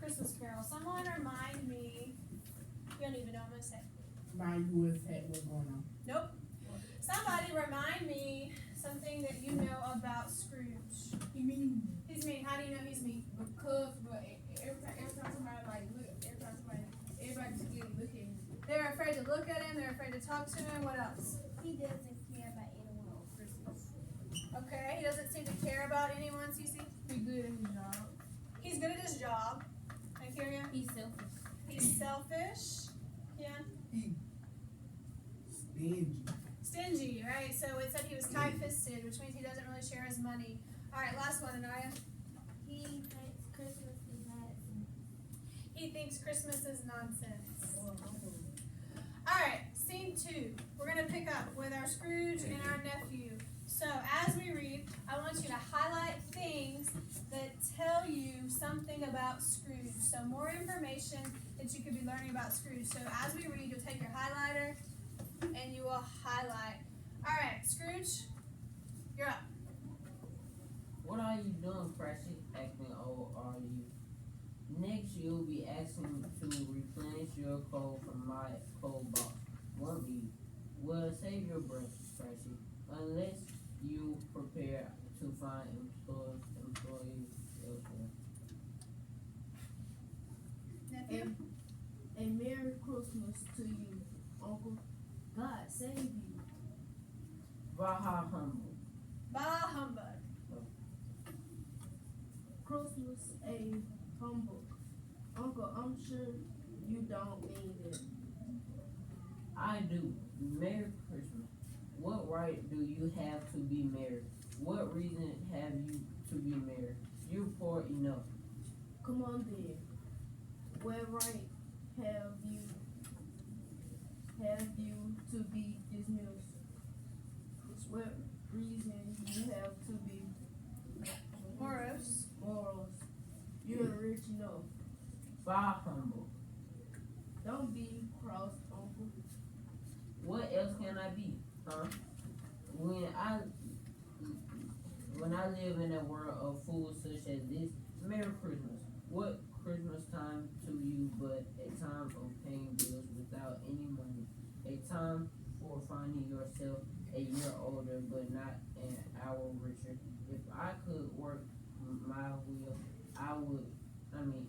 Christmas Carol. Someone remind me. You don't even know what I'm gonna say. Remind you what's going on. Nope. Somebody remind me something that you know about Scrooge. He mean. He's mean. How do you know he's mean? Because every time somebody like look, everybody just get looking. They're afraid to look at him. They're afraid to talk to him. What else? He doesn't care about anyone on Christmas. Okay. He doesn't seem to care about anyone. Cece. He's good at his job. He's good at his job. Thank you. He's selfish. He's selfish. Yeah. He stingy. Stingy, right? So it said he was tight-fisted, which means he doesn't really share his money. All right, last one, Anaya. He thinks Christmas is nonsense. He thinks Christmas is nonsense. All right, scene 2. We're going to pick up with our Scrooge and our nephew. So as we read, I want you to highlight things that tell you something about Scrooge. So more information that you could be learning about Scrooge. So as we read, you'll take your highlighter and you will highlight. All right, Scrooge, you're up. What are you doing, Precious? Asking old are you? Next, you'll be asking to replenish your coal from my coal box. Won't you? Well, save your breath, Precious. Unless you prepare to find employees elsewhere. Nephew? A Merry Christmas to you, Uncle. God save you. Baha humble. Bah humbug. Christmas a humbug. Uncle, I'm sure you don't mean it. I do. Merry Christmas. What right do you have to be married? What reason have you to be married? You're poor enough. Come on then. What right have you to be dismissed? What reason you have to be Morose. morals? You're rich enough. Bah humble. Don't be cross, Uncle. What else can I be? Huh? When I live in a world of fools such as this, Merry Christmas. What Christmas time to you but a time of paying bills without any money? A time for finding yourself a year older but not an hour richer. If I could work my will, I would.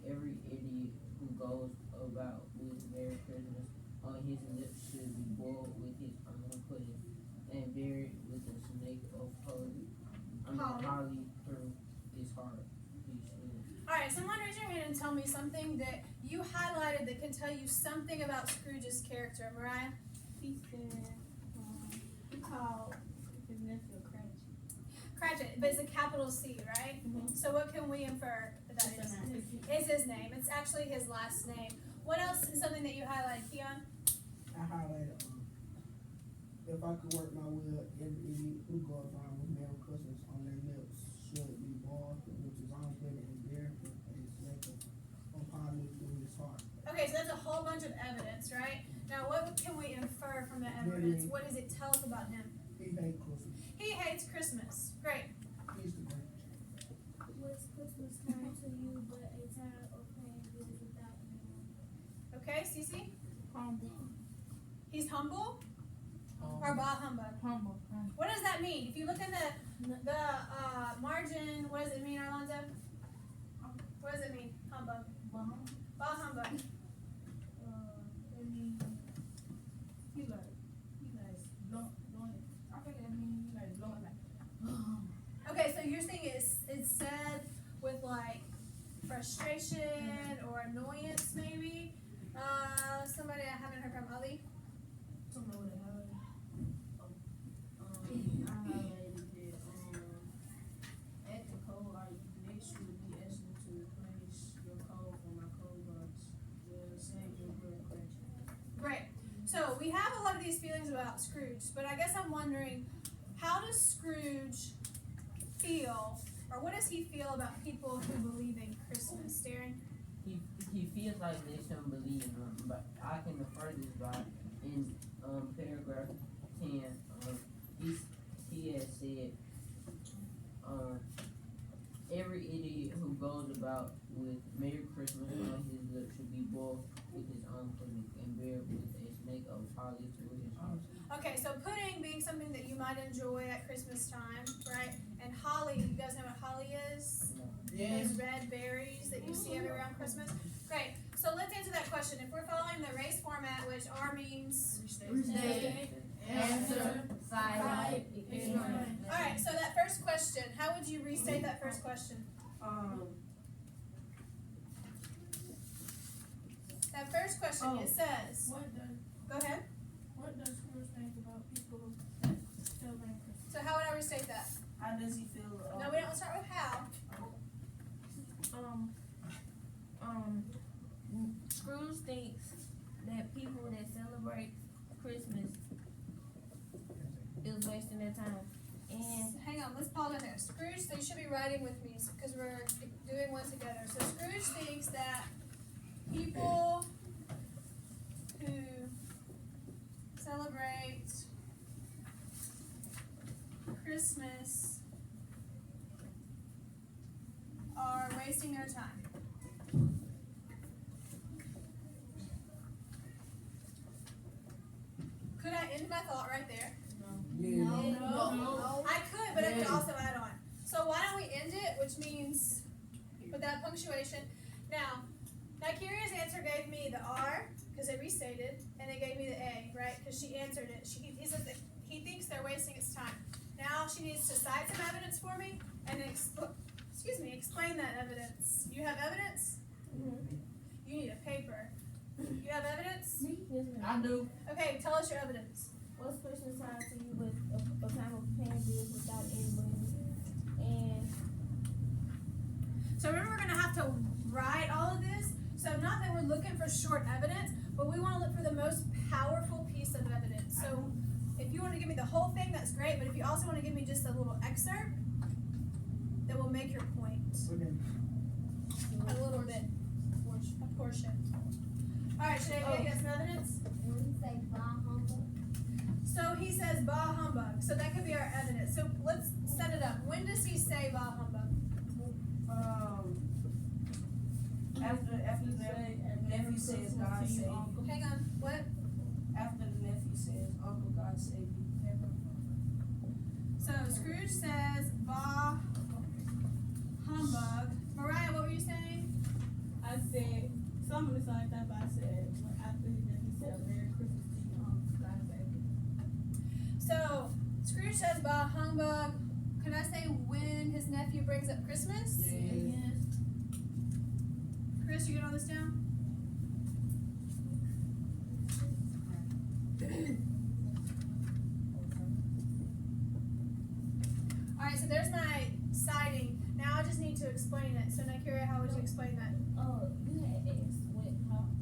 Every idiot who goes about with Merry Christmas on his lips should be boiled with his own pudding and buried with a snake of holly through his heart. All right, someone raise your hand and tell me something that you highlighted that can tell you something about Scrooge's character. Mariah? He said, he called his nephew Cratchit, but it's a capital C, right? Mhm. So what can we infer that that is? It's his name. It's actually his last name. What else is something that you highlighted, Keon? I highlighted, if I could work my will, every idiot who goes around with Merry Christmas on their lips should be boiled with his own pudding and buried with a snake of holly through his heart. Okay, so that's a whole bunch of evidence, right? Now, what can we infer from the evidence? What does it tell us about him? He hates Christmas. He hates Christmas. Great. He's the Grinch. What's Christmas time to you but a time of paying bills without anyone? Okay, Cece? Humble. He's humble or bah humbug? Humble. What does that mean? If you look in the margin, what does it mean, Arlando? What does it mean? Humbug. Bah humbug. It means he like blowing. I think that means he like blowing like. Okay, so you're saying it's said with like frustration or annoyance, maybe. Somebody I haven't heard from. Ali. Something with a hell. I highlighted it. At the coal, are you next you would be asking to replenish your coal from my coal box? Will save your bread, Cratchit. Great. So we have a lot of these feelings about Scrooge, but I guess I'm wondering, how does Scrooge feel, or what does he feel about people who believe in Christmas, Darren? He feels like they shouldn't believe in him, but I can infer this by in paragraph 10. He has said every idiot who goes about with Merry Christmas on his lips should be boiled with his own pudding and bear with a snake of holly to his heart. Okay, so pudding being something that you might enjoy at Christmas time, right? And holly, you guys know what holly is? Yes. Those red berries that you see everywhere on Christmas. Great. So let's answer that question. If we're following the race format, which R means Restate. Answer. Side. all right. So that first question, how would you restate that first question? That first question, it says. Go ahead. What does Scrooge think about people celebrating Christmas? So how would I restate that? How does he feel? No, we don't start with how. Scrooge thinks that people that celebrate Christmas is wasting their time. And Hang on, let's pause it there. Scrooge, they should be writing with me because we're doing one together. So Scrooge thinks that people who celebrate Christmas are wasting their time. Could I end my thought right there? Yeah. No. I could, but I could also add on. So why don't we end it, which means with that punctuation. Now Kiria's answer gave me the R, because it restated, and it gave me the A, right? Because she answered it. He says that he thinks they're wasting his time. Now she needs to cite some evidence for me and explain that evidence. You have evidence? You need a paper. You have evidence? I do. Okay, tell us your evidence. what's Christmas time to you with a time of paying bills without any money? And So remember, we're gonna have to write all of this. So not that we're looking for short evidence, but we wanna look for the most powerful piece of evidence. So if you wanna give me the whole thing, that's great, but if you also wanna give me just a little excerpt that will make your point, a little bit, a portion. Alright, should I get some evidence? when you say bah humbug, So he says bah humbug, so that could be our evidence. So let's set it up. When does he say bah humbug? After the nephew says God save you. Hang on, what? After the nephew says Uncle God save you. So Scrooge says bah humbug. Mariah, what were you saying? I said some of the same thing, but I said after he said Merry Christmas to you, God save you. So Scrooge says bah humbug. Can I say when his nephew brings up Christmas? Yes. Chris, you get all this down? Alright, so there's my citing. Now I just need to explain it. So Nakiria, how would you explain that? you had asked what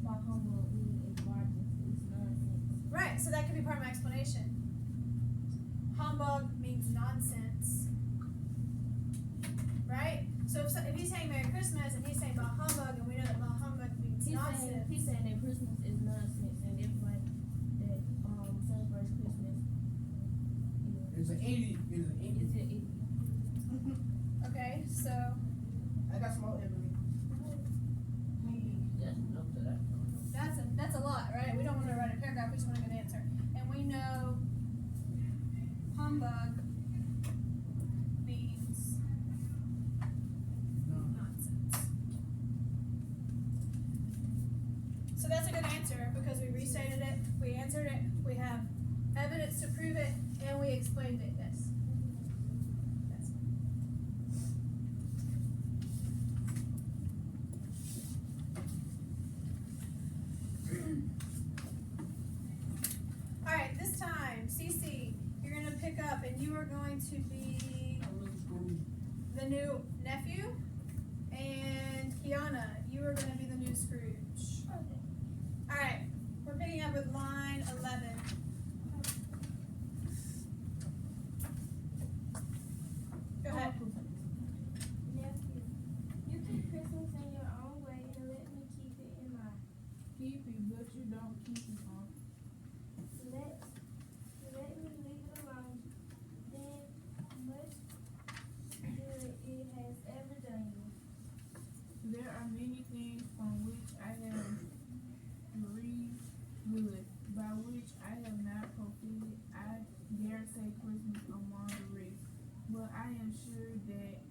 bah humbug means in margins is nonsense. Right, so that could be part of my explanation. Humbug means nonsense. Right? So if he's saying Merry Christmas and he's saying bah humbug, and we know that bah humbug means nonsense. He's saying that Christmas is nonsense and everybody that celebrates Christmas It's an idiot. It's an idiot. is an idiot. Okay, so I got some more evidence. That's enough to that. that's a lot, right? We don't want to write a paragraph, we just want a good answer. And we know humbug means nonsense. So that's a good answer because we restated it, we answered it, we have evidence to prove it, and we explained it. Yes. That's all right, this time, Cece, you're gonna pick up, and you are going to be the new nephew, and Kiana, you are gonna be the new Scrooge. All right, we're picking up with line 11. Go ahead. Nephew, you keep Christmas in your own way and let me keep it in mine. Keep it, but you don't keep it on. Let me leave it alone. Then much good it has are many things from which I have bereaved good, by which I have not profited. I dare say Christmas among the rest. But I am sure that